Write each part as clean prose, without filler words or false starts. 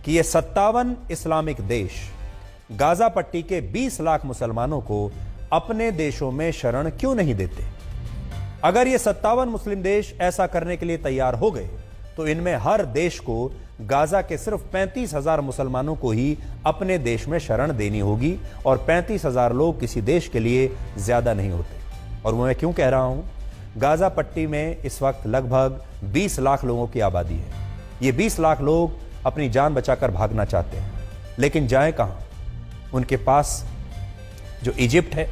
कि ये 57 इस्लामिक देश गाजा पट्टी के 20 लाख मुसलमानों को अपने देशों में शरण क्यों नहीं देते। अगर ये 57 मुस्लिम देश ऐसा करने के लिए तैयार हो गए तो इनमें हर देश को गाजा के सिर्फ 35,000 मुसलमानों को ही अपने देश में शरण देनी होगी और 35,000 लोग किसी देश के लिए ज्यादा नहीं होते। और वो मैं क्यों कह रहा हूं, गाजा पट्टी में इस वक्त लगभग 20 लाख लोगों की आबादी है। ये 20 लाख लोग अपनी जान बचाकर भागना चाहते हैं, लेकिन जाएं कहां। उनके पास जो इजिप्ट है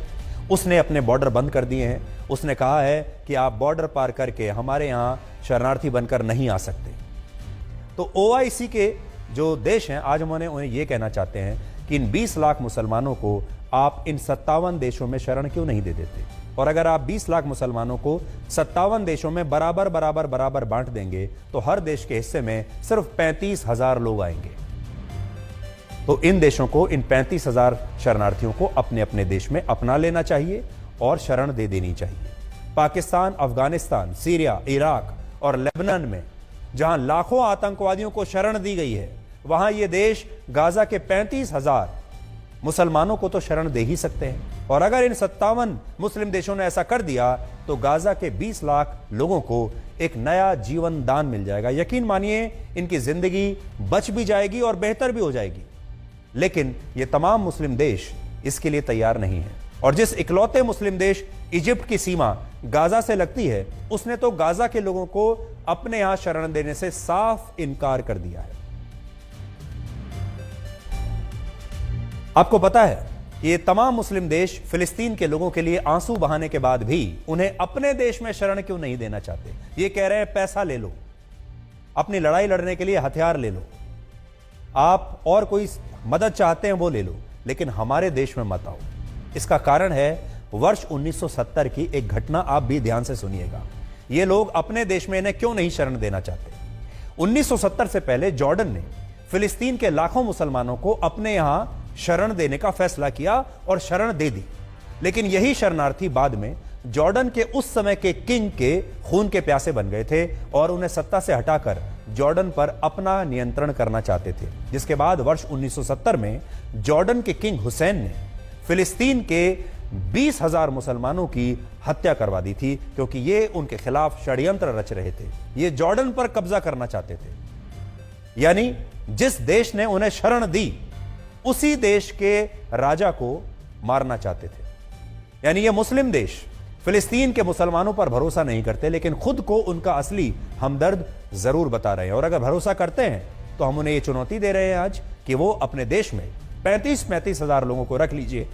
उसने अपने बॉर्डर बंद कर दिए हैं। उसने कहा है कि आप बॉर्डर पार करके हमारे यहां शरणार्थी बनकर नहीं आ सकते। तो ओआईसी के जो देश हैं आज हम उन्हें यह कहना चाहते हैं कि इन 20 लाख मुसलमानों को आप इन 57 देशों में शरण क्यों नहीं दे देते। और अगर आप 20 लाख मुसलमानों को 57 देशों में बराबर बराबर बराबर बांट देंगे तो हर देश के हिस्से में सिर्फ 35,000 लोग आएंगे। तो इन देशों को, इन 35,000 शरणार्थियों को अपने अपने देश में अपना लेना चाहिए और शरण दे देनी चाहिए। पाकिस्तान, अफगानिस्तान, सीरिया, इराक और लेबनान में जहां लाखों आतंकवादियों को शरण दी गई है, वहां ये देश गाजा के 35,000 मुसलमानों को तो शरण दे ही सकते हैं। और अगर इन 57 मुस्लिम देशों ने ऐसा कर दिया तो गाजा के 20 लाख लोगों को एक नया जीवन दान मिल जाएगा। यकीन मानिए इनकी जिंदगी बच भी जाएगी और बेहतर भी हो जाएगी। लेकिन ये तमाम मुस्लिम देश इसके लिए तैयार नहीं है। और जिस इकलौते मुस्लिम देश इजिप्ट की सीमा गाजा से लगती है, उसने तो गाजा के लोगों को अपने यहां शरण देने से साफ इनकार कर दिया है। आपको पता है ये तमाम मुस्लिम देश फिलिस्तीन के लोगों के लिए आंसू बहाने के बाद भी उन्हें अपने देश में शरण क्यों नहीं देना चाहते। ये कह रहे हैं पैसा ले लो, अपनी लड़ाई लड़ने के लिए हथियार ले लो, आप और कोई मदद चाहते हैं वो ले लो, लेकिन हमारे देश में मत आओ। इसका कारण है वर्ष 1970 की एक घटना। आप भी ध्यान से सुनिएगा, ये लोग अपने देश में इन्हें क्यों नहीं शरण देना चाहते। 1970 से पहले जॉर्डन ने फिलिस्तीन के लाखों मुसलमानों को अपने यहां शरण देने का फैसला किया और शरण दे दी। लेकिन यही शरणार्थी बाद में जॉर्डन के उस समय के किंग के खून के प्यासे बन गए थे और उन्हें सत्ता से हटाकर जॉर्डन पर अपना नियंत्रण करना चाहते थे। जिसके बाद वर्ष 1970 में जॉर्डन के किंग हुसैन ने फिलिस्तीन के 20,000 मुसलमानों की हत्या करवा दी थी, क्योंकि ये उनके खिलाफ षड्यंत्र रच रहे थे। ये जॉर्डन पर कब्जा करना चाहते थे। यानी जिस देश ने उन्हें शरण दी उसी देश के राजा को मारना चाहते थे। यानी ये मुस्लिम देश फिलिस्तीन के मुसलमानों पर भरोसा नहीं करते, लेकिन खुद को उनका असली हमदर्द जरूर बता रहे हैं। और अगर भरोसा करते हैं तो हम उन्हें ये चुनौती दे रहे हैं आज कि वो अपने देश में 35,000 लोगों को रख लीजिए